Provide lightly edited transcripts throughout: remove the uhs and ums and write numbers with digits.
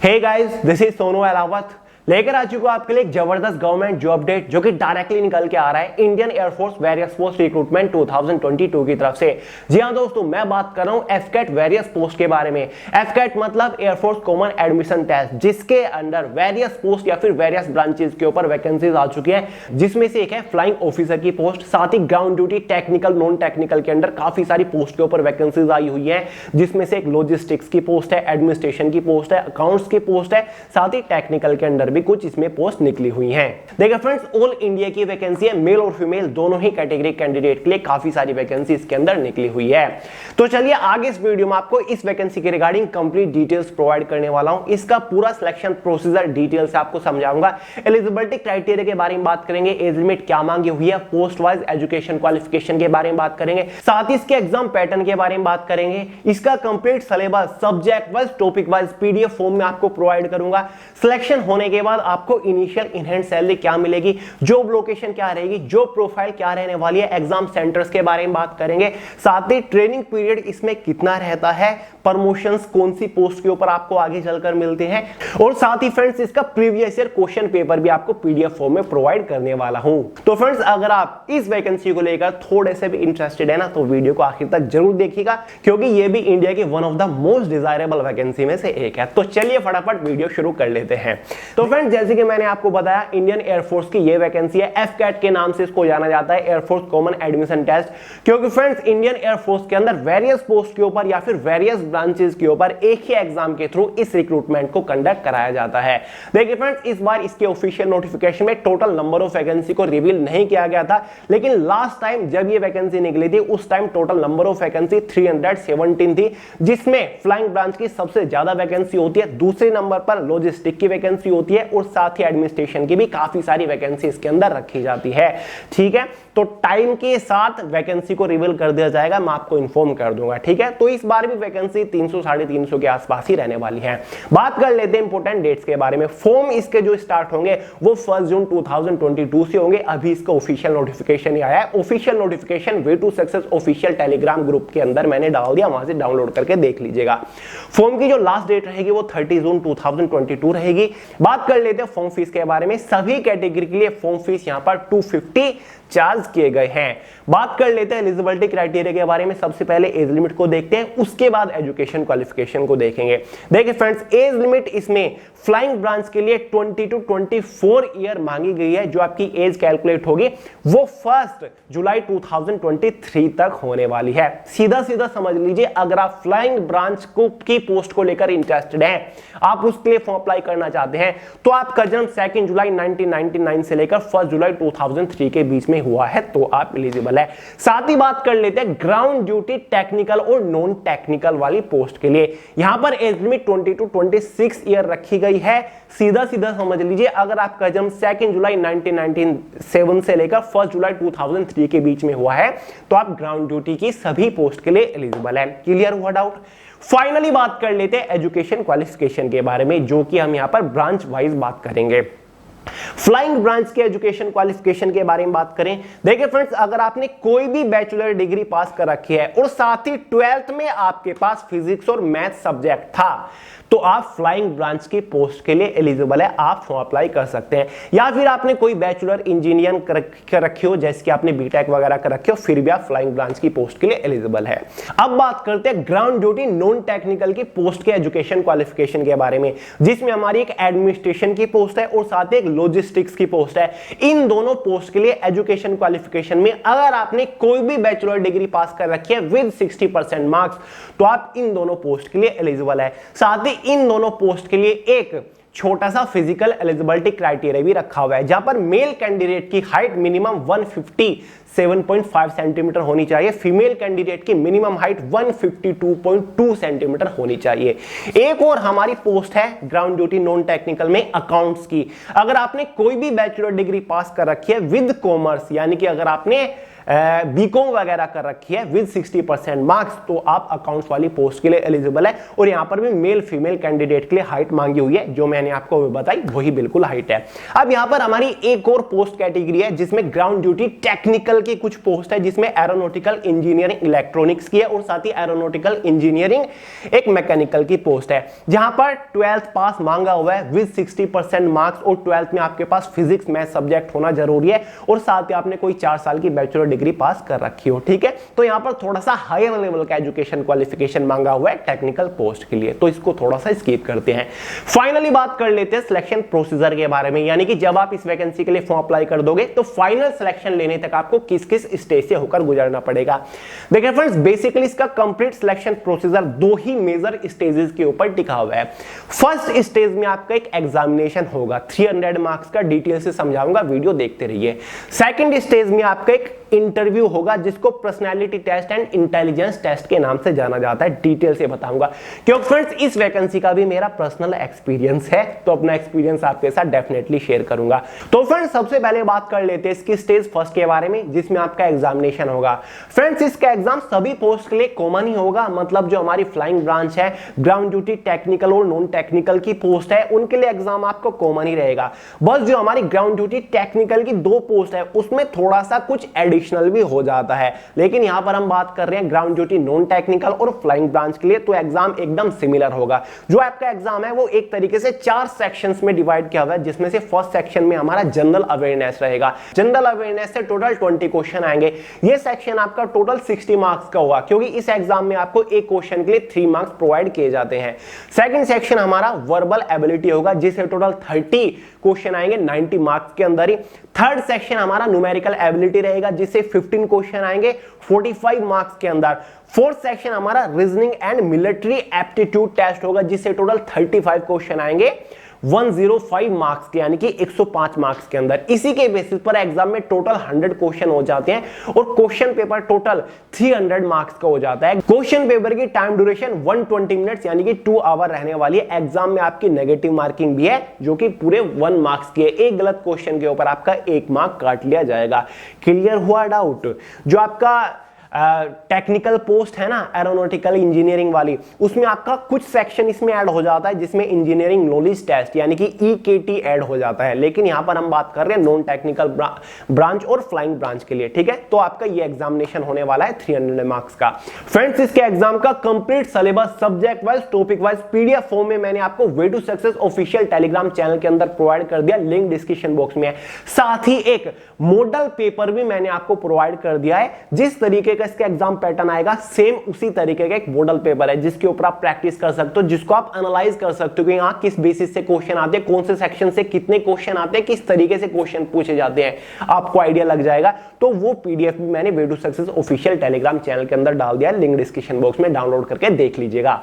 Hey guys, this is Sonu Ahlawat लेकर आ चुका आपके लिए एक जबरदस्त गवर्नमेंट जॉब अपडेट जो कि डायरेक्टली निकल के आ रहा है Indian air force various post recruitment 2022 की तरफ से। जी हां दोस्तों, मैं बात कर रहा हूं एफकेट वेरियस पोस्ट के बारे में। एफकेट मतलब एयरफोर्स कॉमन एडमिशन टेस्ट, जिसके अंडर वेरियस पोस्ट या फिर वेरियस ब्रांचेस के ऊपर वैकेंसीज आ चुकी है, जिसमें से एक है फ्लाइंग ऑफिसर की पोस्ट, साथ ही ground duty, technical, non technical के अंडर काफी सारी पोस्ट के ऊपर वैकेंसीज आई हुई है, जिसमें से एक लॉजिस्टिक्स की पोस्ट है, एडमिनिस्ट्रेशन की पोस्ट है, अकाउंट्स की पोस्ट है, साथ ही टेक्निकल के अंडर भी कुछ इसमें पोस्ट निकली हुई हैं। देखिए फ्रेंड्स, ऑल इंडिया की वैकेंसी है, मेल और फीमेल दोनों ही कैटेगरी कैंडिडेट के लिए काफी सारी वैकेंसी इसके अंदर निकली हुई है। तो चलिए आगे इस वीडियो में आपको इस वैकेंसी के रिगार्डिंग कंप्लीट डिटेल्स प्रोवाइड करने वाला हूं। इसका पूरा सिलेक्शन प्रोसीजर डिटेल से आपको समझाऊंगा। एलिजिबिलिटी क्राइटेरिया के बारे में बात करेंगे, एज लिमिट क्या मांगी हुई है, पोस्ट वाइज एजुकेशन क्वालिफिकेशन के बारे में बात करेंगे, साथ ही इसके एग्जाम पैटर्न के बारे में बात करेंगे, इसका complete syllabus subject wise, topic wise PDF form में आपको प्रोवाइड करूंगा। सिलेक्शन होने के बाद आपको इनिशियल इनहैंड सैलरी क्या मिलेगी, जॉब लोकेशन क्या रहेगी, जॉब प्रोफाइल क्या रहने वाली है, एग्जाम सेंटर्स के बारे में बात करेंगे, साथ ही ट्रेनिंग पीरियड इसमें कितना रहता है, प्रमोशंस कौन सी पोस्ट के ऊपर आपको आगे चलकर मिलते हैं, और साथ ही फ्रेंड्स इसका प्रीवियस ईयर क्वेश्चन पेपर भी आपको पीडीएफ फॉर्म में प्रोवाइड करने वाला हूं। तो फ्रेंड्स, अगर आप इस वैकेंसी को लेकर थोड़े से भी इंटरेस्टेड है ना, तो वीडियो को आखिर तक जरूर देखिएगा, क्योंकि ये भी इंडिया की one of the most desirable vacancy में से एक है। तो चलिए फटाफट वीडियो शुरू कर लेते हैं। तो फ्रेंड्स, जैसे कि मैंने आपको बताया, इंडियन एयरफोर्स की ये वैकेंसी है, एफकैट के नाम से इसको जाना जाता है, एयरफोर्स कॉमन एडमिशन टेस्ट, क्योंकि फ्रेंड्स इंडियन एयरफोर्स के अंदर वेरियस पोस्ट के ऊपर या फिर वेरियस ब्रांचेस के ऊपर एक ही एग्जाम के थ्रू इस रिक्रूटमेंट को कंडक्ट कराया जाता है। देखिए फ्रेंड्स, इस बार इसके ऑफिशियल नोटिफिकेशन में टोटल नंबर ऑफ वैकेंसी को रिवील नहीं किया गया था, लेकिन लास्ट टाइम जब ये वैकेंसी निकली थी उस time total number of vacancy 317 थी, जिसमें फ्लाइंग ब्रांच की सबसे ज्यादा वैकेंसी होती है, दूसरे नंबर पर लॉजिस्टिक की वैकेंसी होती है, और साथ ही एडमिनिस्ट्रेशन की भी काफी सारी वैकेंसी इसके अंदर रखी जाती है। ठीक है, तो टाइम के साथ वैकेंसी को रिवील कर दिया जाएगा, मैं आपको इन्फॉर्म कर दूंगा। ठीक है, तो इस बार भी वैकेंसी 300-350 के आसपास ही रहने वाली है। बात कर लेते हैं इंपोर्टेंट डेट्स के बारे में। फॉर्म इसके जो स्टार्ट होंगे वो 1 जून 2022 से होंगे। अभी इसका ऑफिशियल नोटिफिकेशन ही आया है। Official notification way to success official Telegram group के अंदर मैंने डाल दिया, वहां से डाउनलोड करके देख लीजिएगा। फॉर्म की जो लास्ट डेट रहेगी वो 30 जून 2022 रहेगी। बात कर लेते हैं फॉर्म फीस के बारे में। सभी कैटेगरी के लिए फॉर्म फीस यहां पर 250 चार्ज किए गए हैं। बात कर लेते हैं एलिजिबिलिटी क्राइटेरिया के बारे में। सबसे पहले एज लिमिट को देखते हैं, उसके बाद एजुकेशन क्वालिफिकेशन को देखेंगे। देखिए फ्रेंड्स, एज लिमिट इसमें फ्लाइंग ब्रांच के लिए 20 to 24 ईयर मांगी गई है। जो आपकी एज कैलकुलेट होगी वो 1 जुलाई 2023 तक होने वाली है। सीधा सीधा समझ लीजिए, अगर आप फ्लाइंग ब्रांच को की पोस्ट को लेकर इंटरेस्टेड हैं, आप उसके लिए फॉर्म अप्लाई करना चाहते हैं, तो आपका जन्म 2 जुलाई 1999 से लेकर 1 जुलाई 2003 के बीच में हुआ है, तो आप एलिजिबल है। साथ ही बात कर लेते हैं ग्राउंड ड्यूटी, टेक्निकल और नॉन टेक्निकल वाली पोस्ट के लिए। यहां पर एज लिमिट 20 to 26 ईयर रखी गई है। सीधा सीधा समझ लीजिए, अगर आपका जन्म 2 जुलाई 1997 से लेकर 1 जुलाई 2003 के बीच में हुआ है, तो आप ग्राउंड ड्यूटी की सभी पोस्ट के लिए एलिजिबल है। क्लियर हुआ डाउट? फाइनली बात कर लेते हैं एजुकेशन क्वालिफिकेशन के बारे में, जो कि हम यहां पर ब्रांच वाइज बात करेंगे। फ्लाइंग ब्रांच के एजुकेशन क्वालिफिकेशन के बारे में बात करें, देखिए फ्रेंड्स, अगर आपने कोई भी बैचलर डिग्री पास कर रखी है और साथ ही 12th में आपके पास फिजिक्स और मैथ सब्जेक्ट था, तो आप फ्लाइंग ब्रांच की पोस्ट के लिए एलिजिबल है, आप फॉर्म अप्लाई कर सकते हैं। या फिर आपने कोई बैचलर इंजीनियरिंग कर रखी हो, जैसे कि आपने बीटेक वगैरह कर रखी हो, फिर भी आप फ्लाइंग ब्रांच की पोस्ट के लिए एलिजिबल है। अब बात करते हैं ग्राउंड ड्यूटी नॉन टेक्निकल की पोस्ट के एजुकेशन क्वालिफिकेशन के बारे में, जिसमें हमारी एक एडमिनिस्ट्रेशन की पोस्ट है और साथ ही एक लॉजिस्टिक्स की पोस्ट है। इन दोनों पोस्ट के लिए एजुकेशन क्वालिफिकेशन में अगर आपने कोई भी बैचलर डिग्री पास कर रखी है विद 60% मार्क्स, तो आप इन दोनों पोस्ट के लिए एलिजिबल है। साथ ही इन दोनों पोस्ट के लिए एक छोटा सा फिजिकल एलिजिबिलिटी क्राइटेरिया भी रखा हुआ है, जहां पर मेल कैंडिडेट की हाइट मिनिमम 157.5 सेंटीमीटर होनी चाहिए, फीमेल कैंडिडेट की मिनिमम हाइट 152.2 सेंटीमीटर होनी चाहिए। एक और हमारी पोस्ट है ग्राउंड ड्यूटी नॉन टेक्निकल में अकाउंट्स की। अगर आपने कोई भी बैचलर डिग्री पास कर रखी है विद कॉमर्स, यानी कि अगर आपने बीकॉम वगैरह कर रखी है विद 60% मार्क्स, तो आप अकाउंट्स वाली पोस्ट के लिए एलिजिबल है। और यहां पर भी मेल फीमेल कैंडिडेट के लिए हाइट मांगी हुई है, जो मैंने आपको बताई वही बिल्कुल हाइट है। अब यहां पर हमारी एक और पोस्ट कैटेगरी है जिसमें ग्राउंड ड्यूटी टेक्निकल की कुछ पोस्ट है, जिसमें एरोनॉटिकल इंजीनियरिंग इलेक्ट्रॉनिक्स की है और साथ ही एरोनॉटिकल इंजीनियरिंग एक मैकेनिकल की पोस्ट है, जहां पर 12th पास मांगा हुआ है विद 60% मार्क्स। और 12th में आपके पास फिजिक्स मैथ सब्जेक्ट होना जरूरी है और साथ ही आपने कोई 4 साल की बैचलर डिग्री पास कर रखी हो, ठीक है। तो यहां पर थोड़ा सा हायर लेवल का एजुकेशन क्वालिफिकेशन मांगा हुआ है टेक्निकल पोस्ट के लिए, तो इसको थोड़ा सा स्किप करते हैं। फाइनली बात कर लेते हैं सिलेक्शन प्रोसीजर के बारे में, यानी कि जब आप इस वैकेंसी के लिए फॉर्म अप्लाई कर दोगे तो फाइनल सिलेक्शन लेने तक आपको किस किस स्टेज से होकर गुजरना पड़ेगा। देखिए फ्रेंड्स, बेसिकली इसका कंप्लीट सिलेक्शन प्रोसीजर 2 ही मेजर स्टेजेस के ऊपर टिका हुआ है। फर्स्ट स्टेज में आपका एक एग्जामिनेशन होगा 300 मार्क्स का, डिटेल से समझाऊंगा, वीडियो देखते रहिए। सेकंड स्टेज में आपका एक इंटरव्यू होगा जिसको personality test and intelligence test के नाम से जाना जाता है, डिटेल से बताऊंगा, क्योंकि फ्रेंड्स इस वैकेंसी का भी मेरा पर्सनल एक्सपीरियंस है, तो अपना एक्सपीरियंस आपके साथ डेफिनेटली शेयर करूंगा। तो फ्रेंड्स सबसे पहले बात कर लेते हैं इसकी स्टेज फर्स्ट के बारे में, जिसमें आपका एग्जामिनेशन होगा। फ्रेंड्स इसका एग्जाम सभी पोस्ट के लिए कॉमन ही होगा, मतलब जो हमारी फ्लाइंग ब्रांच है, ग्राउंड ड्यूटी टेक्निकल और नॉन टेक्निकल की पोस्ट है, उनके लिए एग्जाम आपको कॉमन ही रहेगा। बस जो हमारी ग्राउंड ड्यूटी टेक्निकल की 2 पोस्ट है उसमें थोड़ा सा कुछ एडिशनल भी हो जाता है, लेकिन यहां पर हम बात कर रहे हैं ग्राउंड ड्यूटी नॉन टेक्निकल और फ्लाइंग ब्रांच के लिए, तो एग्जाम एकदम सिमिलर होगा। जो आपका एग्जाम है वो एक तरीके से 4 सेक्शंस में डिवाइड किया हुआ है, जिसमें से फर्स्ट सेक्शन में हमारा जनरल अवेयरनेस रहेगा। जनरल अवेयरनेस से टोटल 20 क्वेश्चन आएंगे। ये सेक्शन आपका टोटल 60 मार्क्स का होगा, क्योंकि इस एग्जाम में आपको एक क्वेश्चन के लिए 3 मार्क्स प्रोवाइड किए जाते हैं। सेकंड सेक्शन हमारा वर्बल एबिलिटी होगा, जिससे टोटल 30 क्वेश्चन आएंगे 90 मार्क्स के अंदर ही। थर्ड सेक्शन हमारा न्यूमेरिकल एबिलिटी रहेगा, जिससे 15 क्वेश्चन आएंगे 45 मार्क्स के अंदर। फोर्थ सेक्शन हमारा reasoning and military aptitude test होगा, जिससे टोटल 35 क्वेश्चन आएंगे 105 मार्क्स के, यानी कि 105 मार्क्स के अंदर। इसी के बेसिस पर एग्जाम में टोटल 100 क्वेश्चन हो जाते हैं और क्वेश्चन पेपर टोटल 300 मार्क्स का हो जाता है। क्वेश्चन पेपर की टाइम ड्यूरेशन 120 मिनट्स यानी कि 2 आवर रहने वाली है। एग्जाम में आपकी नेगेटिव मार्किंग भी है, जो कि पूरे 1 मार्क्स की है। एक गलत क्वेश्चन के ऊपर आपका 1 मार्क काट लिया जाएगा। क्लियर हुआ डाउट? जो आपका टेक्निकल पोस्ट है ना एरोनॉटिकल इंजीनियरिंग वाली, उसमें आपका कुछ सेक्शन इसमें ऐड हो जाता है, जिसमें इंजीनियरिंग नॉलेज टेस्ट यानी कि ईकेटी ऐड हो जाता है, लेकिन यहां पर हम बात कर रहे हैं नॉन टेक्निकल ब्रांच और फ्लाइंग ब्रांच के लिए, ठीक है। तो आपका ये एग्जामिनेशन होने वाला है 300 मार्क्स का। फ्रेंड्स इसके एग्जाम का complete syllabus subject wise topic wise PDF form में मैंने आपको way to success official Telegram channel के अंदर प्रोवाइड कर दिया, लिंक डिस्क्रिप्शन बॉक्स में है। साथ ही एक मॉडल पेपर भी मैंने आपको प्रोवाइड कर दिया है, जिस तरीके इसका एग्जाम पैटर्न आएगा सेम उसी तरीके का एक मॉडल पेपर है, जिसके ऊपर आप प्रैक्टिस कर सकते हो, जिसको आप एनालाइज कर सकते हो कि यहां किस बेसिस से क्वेश्चन आते हैं, कौन से सेक्शन से कितने क्वेश्चन आते हैं, किस तरीके से क्वेश्चन पूछे जाते हैं, आपको आइडिया लग जाएगा। तो वो पीडीएफ भी मैंने way to success official Telegram channel के अंदर डाल दिया है, लिंक डिस्क्रिप्शन बॉक्स में डाउनलोड करके देख लीजिएगा।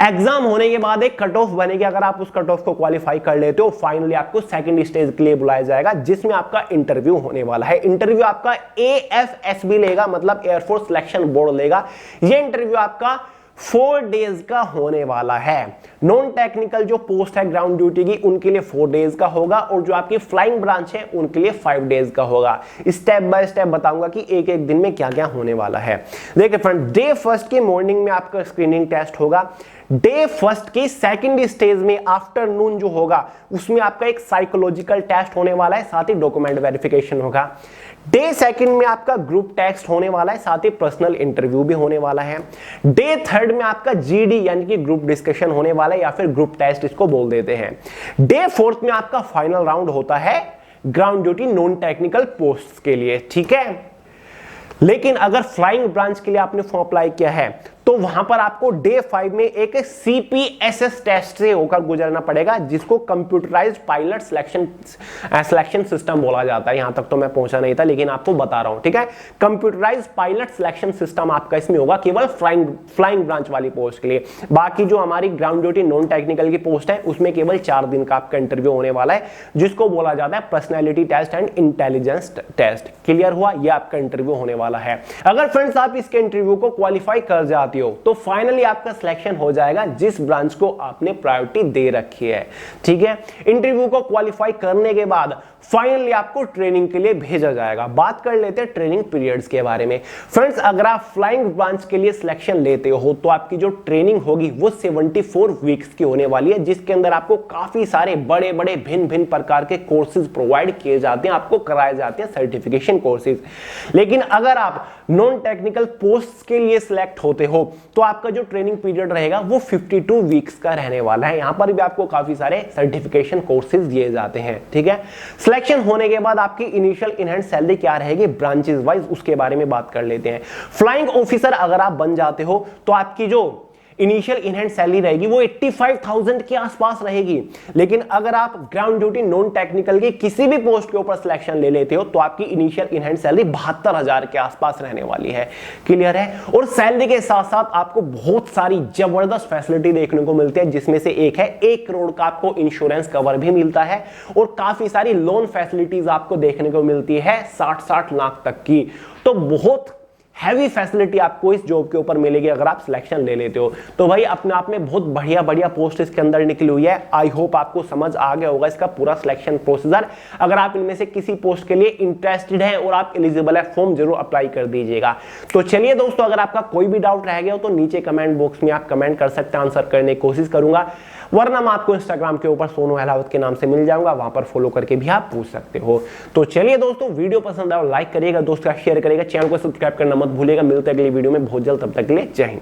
एग्जाम होने के बाद एक कट ऑफ बनेगी, अगर आप उस कट ऑफ को क्वालिफाई कर लेते हो फाइनली आपको सेकंड स्टेज के लिए बुलाया जाएगा, जिसमें आपका इंटरव्यू होने वाला है। इंटरव्यू आपका एएफएसबी लेगा, मतलब एयरफोर्स सिलेक्शन बोर्ड लेगा। ये इंटरव्यू आपका 4 डेज का होने वाला है। नॉन टेक्निकल जो पोस्ट है ग्राउंड ड्यूटी की, उनके लिए 4 डेज का होगा, और जो आपकी फ्लाइंग ब्रांच है उनके लिए 5 डेज का होगा। स्टेप बाय स्टेप बताऊंगा कि एक एक दिन में क्या क्या होने वाला है। देखिए फ्रेंड, डे फर्स्ट की मॉर्निंग में आपका स्क्रीनिंग टेस्ट होगा। डे फर्स्ट की सेकंड स्टेज में आफ्टरनून जो होगा उसमें आपका एक साइकोलॉजिकल टेस्ट होने वाला है, साथ ही डॉक्यूमेंट वेरिफिकेशन होगा। डे सेकंड में आपका ग्रुप टेस्ट होने वाला है, साथ ही पर्सनल इंटरव्यू भी होने वाला है। डे थर्ड में आपका जीडी यानी कि ग्रुप डिस्कशन होने वाला है, या फिर ग्रुप टेस्ट इसको बोल देते हैं। डे फोर्थ में आपका फाइनल राउंड होता है ground duty non technical post के लिए, ठीक है। लेकिन अगर फ्लाइंग ब्रांच के लिए आपने फॉर्म अप्लाई किया है तो वहां पर आपको डे 5 में एक सीपीएसएस टेस्ट से होकर गुजरना पड़ेगा, जिसको कंप्यूटराइज्ड पायलट सिलेक्शन सिस्टम बोला जाता है। यहां तक तो मैं पहुंचा नहीं था, लेकिन आपको बता रहा हूं, ठीक है। कंप्यूटराइज्ड पायलट सिलेक्शन सिस्टम आपका इसमें होगा केवल फ्लाइंग ब्रांच वाली पोस्ट के लिए। बाकी जो हमारी ग्राउंड ड्यूटी नॉन टेक्निकल की पोस्ट है उसमें केवल 4 दिन का आपका इंटरव्यू होने वाला है, जिसको बोला जाता है personality test and intelligence test. Clear हुआ? यह आपका इंटरव्यू होने वाला है। अगर फ्रेंड्स आप इसके इंटरव्यू को क्वालिफाई कर जाती जाती हो तो फाइनली आपका सिलेक्शन हो जाएगा जिस ब्रांच को आपने प्रायोरिटी दे रखी है। ठीक है, इंटरव्यू को क्वालिफाई करने के बाद फाइनली आपको ट्रेनिंग के लिए भेजा जाएगा। बात कर लेते हैं ट्रेनिंग पीरियड्स के बारे में। फ्रेंड्स, अगर आप फ्लाइंग ब्रांच के लिए सिलेक्शन लेते हो तो आपकी जो ट्रेनिंग होगी वो 74 वीक्स की होने वाली है, जिसके अंदर आपको काफी सारे बड़े बड़े भिन्न भिन्न प्रकार के कोर्सेज प्रोवाइड किए जाते हैं, आपको कराए जाते हैं सर्टिफिकेशन कोर्सेज। लेकिन अगर आप नॉन टेक्निकल पोस्ट के लिए सिलेक्ट होते हो तो आपका जो ट्रेनिंग पीरियड रहेगा वो 52 वीक्स का रहने वाला है। यहां पर भी आपको काफी सारे सर्टिफिकेशन कोर्सेज दिए जाते हैं। ठीक है, सिलेक्शन होने के बाद आपकी इनिशियल इन हैंड सैलरी क्या रहेगी ब्रांचेस वाइज, उसके बारे में बात कर लेते हैं। फ्लाइंग ऑफिसर अगर आप बन जाते हो तो आपकी जो इनिशियल इन हैंड सैलरी रहेगी वो 85,000 के आसपास रहेगी। लेकिन अगर आप ग्राउंड ड्यूटी नॉन टेक्निकल की किसी भी पोस्ट के ऊपर सिलेक्शन ले लेते हो तो आपकी इनिशियल इन हैंड सैलरी 72,000 के आसपास रहने वाली है। क्लियर है? और सैलरी के साथ साथ आपको बहुत सारी जबरदस्त फैसिलिटी देखने को मिलती है, जिसमें से एक है 1 करोड़ का आपको इंश्योरेंस कवर भी मिलता है और काफी सारी लोन फैसिलिटीज आपको देखने को मिलती है 60-60 लाख तक की। तो बहुत हैवी फैसिलिटी आपको इस जॉब के ऊपर मिलेगी अगर आप सिलेक्शन ले लेते हो। तो भाई अपने आप में बहुत बढ़िया बढ़िया पोस्ट इसके अंदर निकली हुई है। आई होप आपको समझ आ गया होगा इसका पूरा सिलेक्शन प्रोसीजर। अगर आप इनमें से किसी पोस्ट के लिए इंटरेस्टेड हैं और आप एलिजिबल है, फॉर्म जरूर अप्लाई कर दीजिएगा। तो चलिए दोस्तों, अगर आपका कोई भी डाउट रह गया हो तो नीचे कमेंट बॉक्स में आप कमेंट कर सकते हैं, आंसर करने की कोशिश करूंगा। वरना मैं आपको इंस्टाग्राम के ऊपर सोनू अहलावत के नाम से मिल जाऊंगा, वहां पर फॉलो करके भी आप पूछ सकते हो। तो चलिए दोस्तों, वीडियो पसंद आया लाइक करिएगा, दोस्तों का शेयर करिएगा, चैनल को सब्सक्राइब करना मत भूलिएगा। मिलते हैं अगली वीडियो में बहुत जल्द, तब तक के लिए जय हिंद।